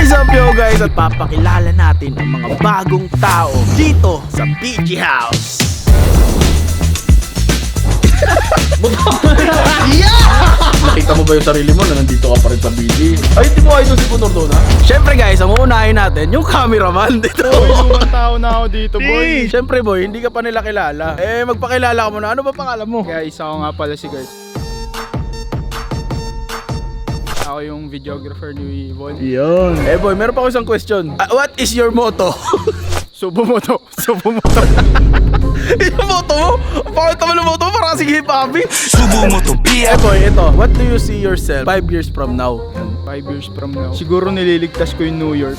is up yo guys? At papakilala natin ang mga bagong tao dito sa PG House. Nakita mo ba yung sarili mo na nandito ka pa rin sa BG? Ay, hindi mo idol si Bunor na? Siyempre guys, ang uunahin natin yung cameraman dito. Ibang tao na ako dito, boy. Siyempre boy, hindi ka pa nila kilala. Eh, magpakilala ka muna. Ano ba pangalan mo? Guys, ako nga pala si Gert. Ako yung videographer ni Von. Yun. Eh boy, meron pa ako isang question. What is your motto? Subo mo to. Subo mo to. Yung motto mo? Pakita mo ng motto mo para sige papi. Subo mo to, Eh boy, ito. What do you see yourself 5 years from now? 5 years from now. Siguro nililigtas ko yung New York.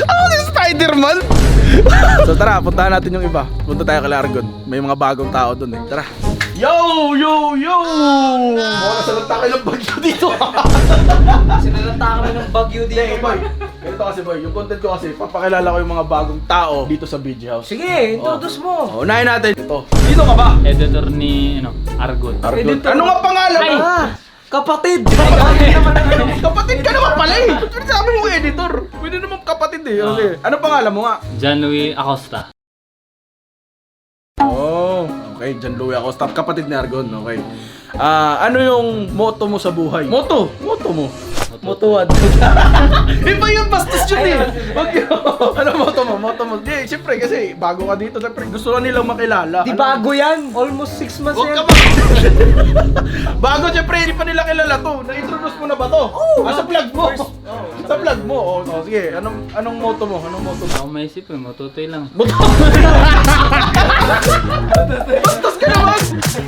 Ako si Spider-Man! So tara, puntahan natin yung iba. Punta tayo kay Argon. May mga bagong tao dun eh. Tara. Yo! Yo! Yo! Mga nasalanta kayo ng bagyo dito. Sinalanta kami ng bagyo dito. Hindi, boy. Ganito kasi boy, yung content ko kasi, papakilala ko yung mga bagong tao dito sa BG House. Sige, introduce mo. Oh, unahin natin ito. Sino ka ba? Editor ni Argon. Argon. Editor. Ano nga pangalan mo? Kapatid! Kapatid ka naman pala eh. Ba't sabi mo editor? Pwede naman kapatid eh. Okay. Ano pangalan mo nga? Janwy Acosta. Oh, okay. John Louie Acosta. Kapatid ni Argon. Okay. Ano yung motto mo sa buhay? Motto? Motto mo? Motuwad. Iba yung bastos yun eh. Wag yun. Ano motto mo? Motto mo? Di, siyempre kasi bago ka dito. Siyempre gusto lang nilang makilala. Di bago yan. Almost 6 months Huwag yan. ka ba? Bago siyempre, hindi pa nila kilala to. Na-introduce mo na ba to? Sa vlog mo. Sa vlog mo. Oh, sige. Anong motto mo? Anong motto mo? Ako maisip eh, matutoy lang. Bastos ka naman!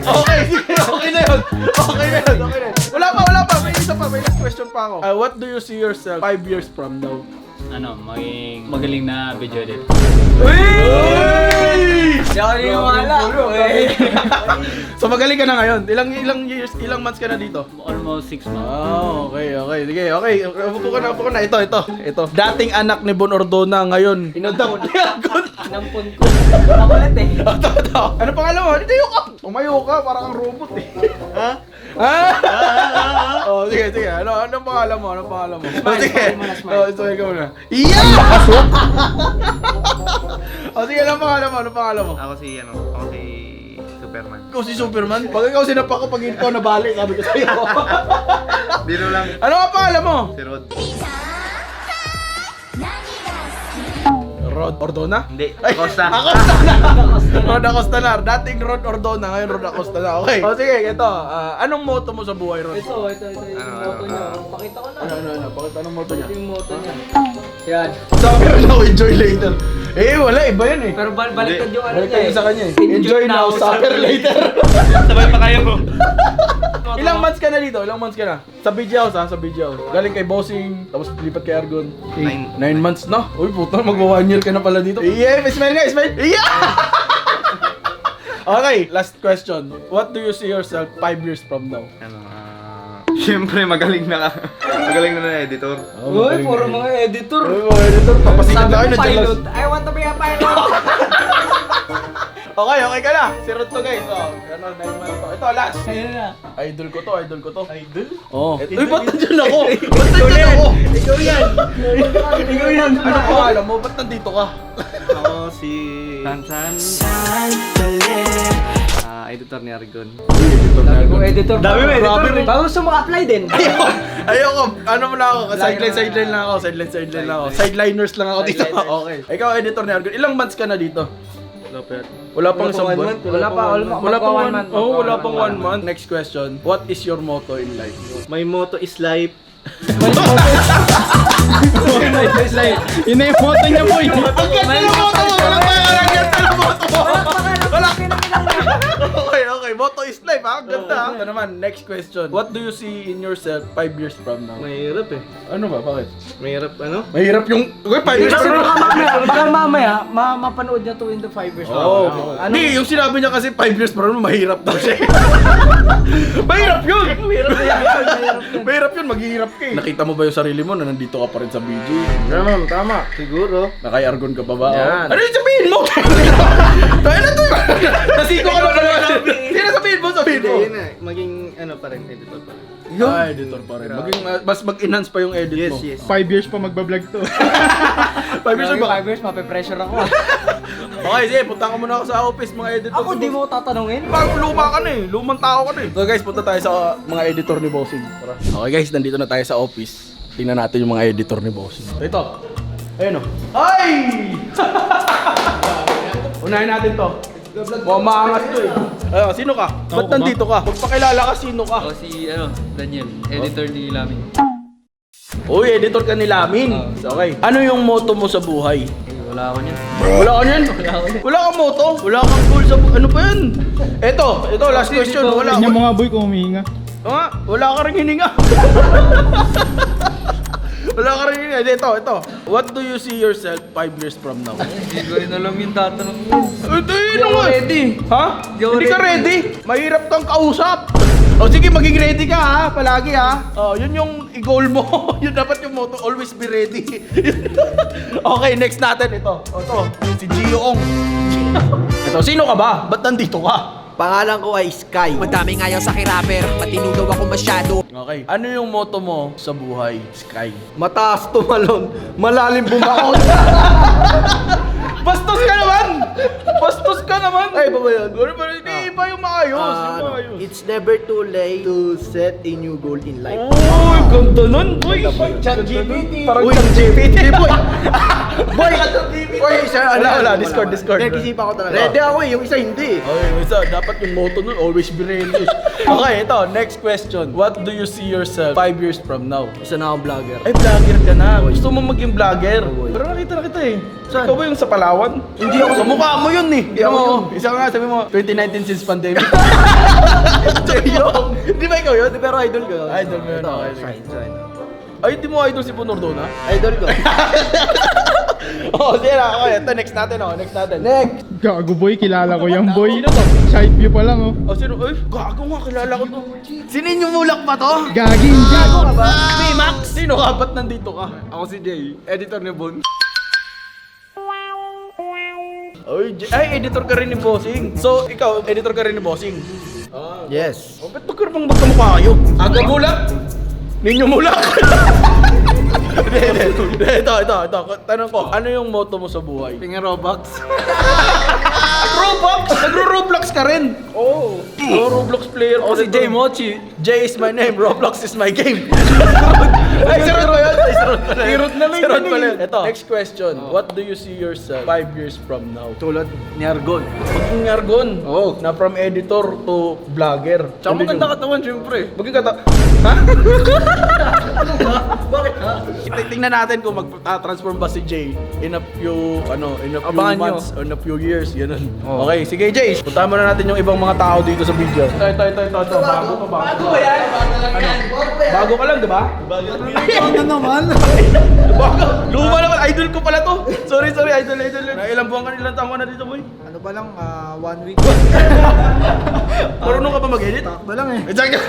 Okay, sige. Okay na yun. Okay na yun. Okay na yun. Wala pa. May isa pa. May last question pa ako. What do you see yourself 5 years from now? Ano, maging magaling na video editor. Di ako niniwala. So magaling ka na ngayon. Ilang months ka na dito? Almost 6 months. Okay. Sige, okay. Upo ka na. Ito. Dating anak ni Bon Ordona ngayon. Inadaw ni Argon. Nampun ko. Nakulit eh. Ano pangalan mo? Hindi tayo ka. Tumayo ka, parang kang robot eh. Ha? Oh, sige. Anong pangalan mo? Oh, sige. Oh, smile ka muna. Yeah! Oh, sige, anong pangalan mo? Ako si Superman. Ikaw si Superman? Pag ikaw sinapak ko, pag ikaw nabalik, sabi ko sa'yo. Biro lang. Ano nga pangalan mo? Si Rod. Rod Ordona? Hindi, Acosta. Rod Acosta na. Dating Rod Ordona, ngayon Rod Acosta na. Okay. O sige, ito. Anong motto mo sa buhay, Rod? Ito. Yung moto niya. Pakita ko na. Ano? Bakit anong motto niya? Yung moto niya. Yan. Sabi ko now, enjoy later. Eh, wala. Iba yan eh. Pero baliktad yung ano Balik niya tayo eh. sa kanya eh. Enjoy now, suffer later. Sabay pa kayo mo. Ilang months ka na dito? Ilang months ka na? Sa BG House ha? Sa BG House. Galing kay Bossing, tapos lipat kay Argon. 9 months na? Uy, puto, magwa 1 year ka na pala dito. Yeah, smile nga, smile! Yeah! Okay, last question. What do you see yourself 5 years from now? Siyempre magaling na editor. Uy, puro mga editor. Uy, mga editor, papasikat Sabi na kayo ko na pilot. I want to be a pilot. Okay ka na. Si Rod to guys. Oh, ano, 9 months to. Ito, last. Ayun na. Idol ko to. Idol? Oh. Uy, ba't nandiyan ako? Ba't nandiyan ako? Ikaw yan. Ano pangalan mo? Ba't nandito ka? Ako si Sansan. Editor ni Argon. Dami kong editor. Dami mo editor. Grabe mo. Baka gusto mo apply din. Ayoko. Ano mo na ako? Sideline lang ako. Sideline lang ako. Sideliners lang ako dito. Okay. Ikaw, editor ni Argon. Ilang months ka na dito? Wala pang isang buwan. Wala pang 1 month. Oh, wala pang 1 month. Next question. What is your motto in life? My motto is life. Yun na yung photo niya, boy. Ang ganda ng motto mo! Wala pa yan! Ang ganda ng motto mo! Wala! Okay. Motto is life ha? Ang ganda ha? Ito naman, next question. What do you see in yourself 5 years from now? Mahirap eh. Ano ba? Bakit? Mahirap ano? Mahirap yung... Okay, 5 years from now. Baka mamaya, mapanood niya to in the 5 years. Oo. Ano? Hindi, yung sinabi niya kasi 5 years from now, mahirap daw siya. Mahirap yun! Mahirap yun, maghihirap ka eh. Nakita mo ba yung sarili mo na nandito ka pa rin sa BG? Tama. Siguro. Nakay-Argon ka pa ba? Yan. Ano yung sabihin mo? Tayo na to! Nasiko ka na pala. na sabihin mo. Hindi, yun na. Maging ano pa rin, editor pa rin. Editor pa rin. Maging, mas mag-enhance pa yung edit mo. Yes. 5 years pa magbablog to. 5 years Sabi, ba? 5 years, mape-pressure ako. Okay, sige, punta ka muna ako sa office, mga editor. Ako, di mo tatanungin. Bago luma ka na eh. Lumang tao ka na eh. So guys, punta tayo sa mga editor ni Bossing. Tara. Okay guys, nandito na tayo sa office. Tingnan natin yung mga editor ni Bossing. Ito. Ayun o. Ay! Unahin natin to. Mukhang maangas to eh. Ayun, sino ka? Ba't nandito ka? Magpakilala ka, sino ka? Ako si Daniel, editor ni Lamin. Uy, editor ka ni Lamin. Okay. Ano yung motto mo sa buhay? Wala ako niyan. Wala ka niyan? Wala kang motto? Wala kang goal sa buhay? Ano pa yan? Ito, last question. Wala. Tingnan mo nga boy kung humihinga. Wala ka rin hininga. Wala ka rin hininga. Ito. What do you see yourself 5 years from now? Hindi ko rin alam yung tatanong mo. Hindi ako ready. Ha? Di ako Hindi ka ready? Mahirap kang kausap. O sige, maging ready ka ha, palagi ha. Yun yung i-goal mo. Yun dapat yung motto, always be ready. Okay, next natin ito. Ito, si Gio Ong. Ito, sino ka ba? Ba't nandito ka? Pangalan ko ay Sky. Madaming ayaw sa kirapper, matino daw ako masyado. Okay. Ano yung motto mo sa buhay, Sky? Mataas tumalon, malalim bumakot. Bastos ka naman! Bastos ka naman! Ay, ba yun? Hindi, iba yung maayos. It's never too late to set a new goal in life. Uy, ganda nun, boy! ChatGPT! Parang ChatGPT, boy! Boy, Boy, isa, Wala, Discord. Nag-isipan ko talaga. Ready ako eh, yung isa hindi. Okay, isa, dapat yung motto nun, always be ready. Okay, ito, next question. What do you see yourself 5 years from now? Isa na akong vlogger. Ay, vlogger ka na. Gusto mo maging vlogger. Pero nakita na kita eh. Saan? Ikaw ba yung sa Palawan? Hindi ako Sa mukha mo yun eh. Hindi ako yun. Isa ka nga, sabi mo, 2019 since pandemic. Di ba ikaw yun? Pero idol ko. Idol mo yun, Ito, okay. Shine. Ay, di mo idol si Punordona? Idol ko. Sige na. Okay, ito, next natin. Next! Gago boy, kilala ko yung boy. Side view pa lang oh. Sino? Ay, gago nga, kilala ko to. Sino yung mulak pa to? Gaging gago ka ba? Max! Sino ka? Ba't nandito ka? Ako si Jay, editor ni Bon. Ay, editor ka rin ni Bossing. So, ikaw, editor ka rin ni Bossing. Yes. Oh, ba't bang magkamukha kayo? Aga mulak? Ninyo mulak? Hindi. Ito. Tanong ko, ano yung motto mo sa buhay? Tingin Robux. Roblox? Nagro-Roblox ka rin? Oo. Roblox player. Ako si Jay Mochi. Jay is my name, Roblox is my game. Ay, sarot ba yun? Sarot na lang yun. Ito, next question. What do you see yourself 5 years from now? Tulad ni Argon. Maging Argon. Oo. Na from editor to vlogger. Tsaka maganda katawan syempre. Maging kata... Ha? Bakit ha? Tingnan natin kung mag-transform ba si Jay in a few, in a few Abangan nyo. months, or in a few years, ganun. Okay, sige Jay, puntahan muna natin yung ibang mga tao dito sa video. Ito. Bago ba yan? Bago ka lang, di ba? Ikaw na naman. Bago. Luma naman, idol ko pala to. Sorry, idol. Ilang buwan ka, ilang taon ka na dito, boy? Ano ba lang, 1 week. Marunong ka ba mag-edit? Ba lang eh. Exactly.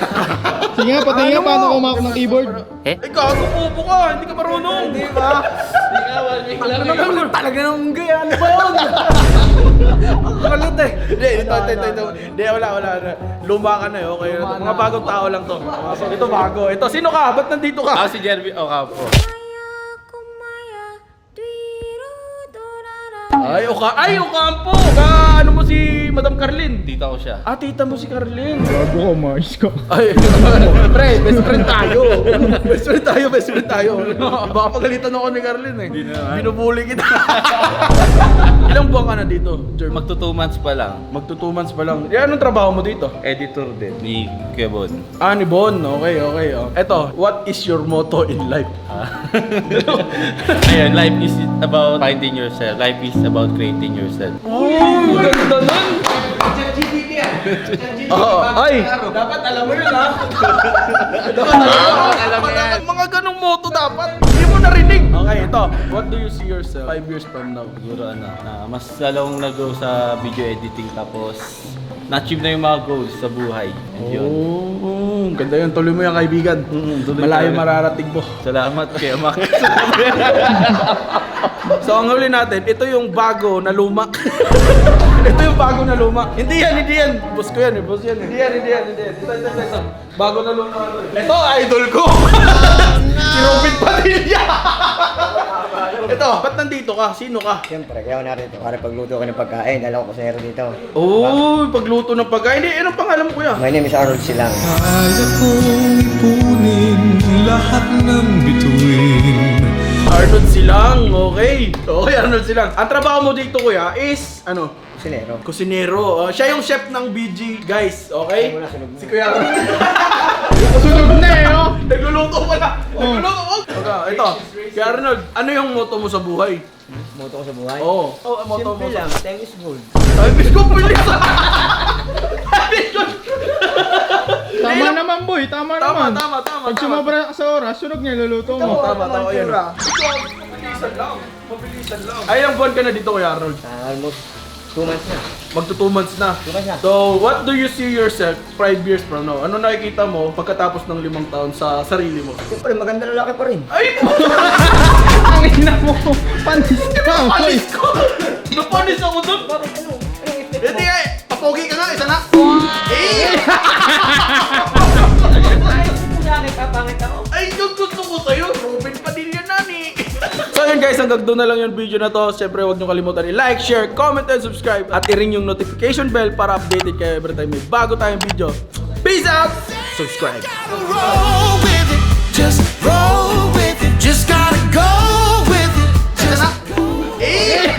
Sige nga, patingin nga paano kumako ng keyboard. Eh, gago po ka, hindi ka marunong. Hindi ba? Talaga nang gaya, ano ba yun? Ang kalit eh. Hindi, ito. Hindi, wala. Luma ka na eh, okay. Mga bagong tao lang to. Ito bago. Ito, sino ka? Ba't nandito ka? Ako si Jerby Ocampo. Ay, Ocampo! Ano mo si Madam Carlin? Tita ko siya. Tita mo si Carlin. Gago ka, umayos ka. Ay, pre, best friend tayo. Best friend tayo. Baka pagalitan ako ni Carlin eh. Binubuli kita. Ilang buwan ka na dito, Jerm? Magto 2 months pa lang. Magto 2 months pa lang. Anong trabaho mo dito? Editor din ni Kuya Bon. Ni Bon. Okay. Eto, what is your motto in life? Ayun, life is about finding yourself. Life is about creating yourself. Ganda nun! Ay! Dapat alam mo yun ha? Dapat alam mo yan. Mga ganong motto dapat. Hindi mo narinig. Okay, ito. What do you see yourself 5 years from now? Siguro mas lalong nag-go sa video editing tapos na-achieve na yung mga goals sa buhay. And yun. Ganda yun. Tuloy mo yan, kaibigan. Malayo mararating mo. Salamat kay Max. So, ang huli natin, ito yung bago na lumak. Ito yung bago na luma. Hindi yan. Boss ko yan eh, boss yan eh. Hindi yan. Ito. Bago na luma. Ito, idol ko. Si Robin Padilla. Ito, ba't nandito ka? Sino ka? Siyempre, kaya ako narito para pagluto ko ng pagkain. Dalawa ko kusero dito. Oh, pagluto ng pagkain. Hindi, anong pangalan mo kuya? My name is Arnold Silang. Kaya kong ipunin lahat ng bituin. Arnold Silang, okay. Okay, Arnold Silang. Ang trabaho mo dito kuya is, ano? Kusinero. Kusinero. Siya yung chef ng BG, guys. Okay? Wala, sunog mo. Si Kuya Arnold. Sunog na eh, oh. Nagluluto pala. Okay, ito. Kuya Arnold, ano yung motto mo sa buhay? Moto ko sa buhay. Oo. Oh, ang motto mo Simple sa... lang, time is gold. Ay, bisko pulis! Tama naman, boy. Tama naman. Tama. Pag sumobra ka sa oras, sunog niya, luluto mo. Tama. Ayan. Mabilisan lang. Ay, ilang buwan ka na dito, Kuya Arnold? Almost 2 months na. Magto 2 months na. 2 months na. So, what do you see yourself 5 years from now? Ano nakikita mo pagkatapos ng 5 taon sa sarili mo? Siyempre, maganda lalaki pa rin. Ay! Ang ina mo. Panis ka, boy. Panis ko! Napanis ako doon! Bakit ano? Anong expect mo? Hindi ay! Papogi ka nga! Isa na! Eh! Pangit ako. Ay, yung gusto ko sa'yo! Robin Padilla nani! So yun guys, hanggang doon na lang yung video na to. Siyempre, huwag nyo kalimutan i-like, share, comment, and subscribe. At i-ring yung notification bell para updated kayo every time may bago tayong video. Peace out! Subscribe! Roll with it, just roll with it. Just gotta go with it. Just Eh!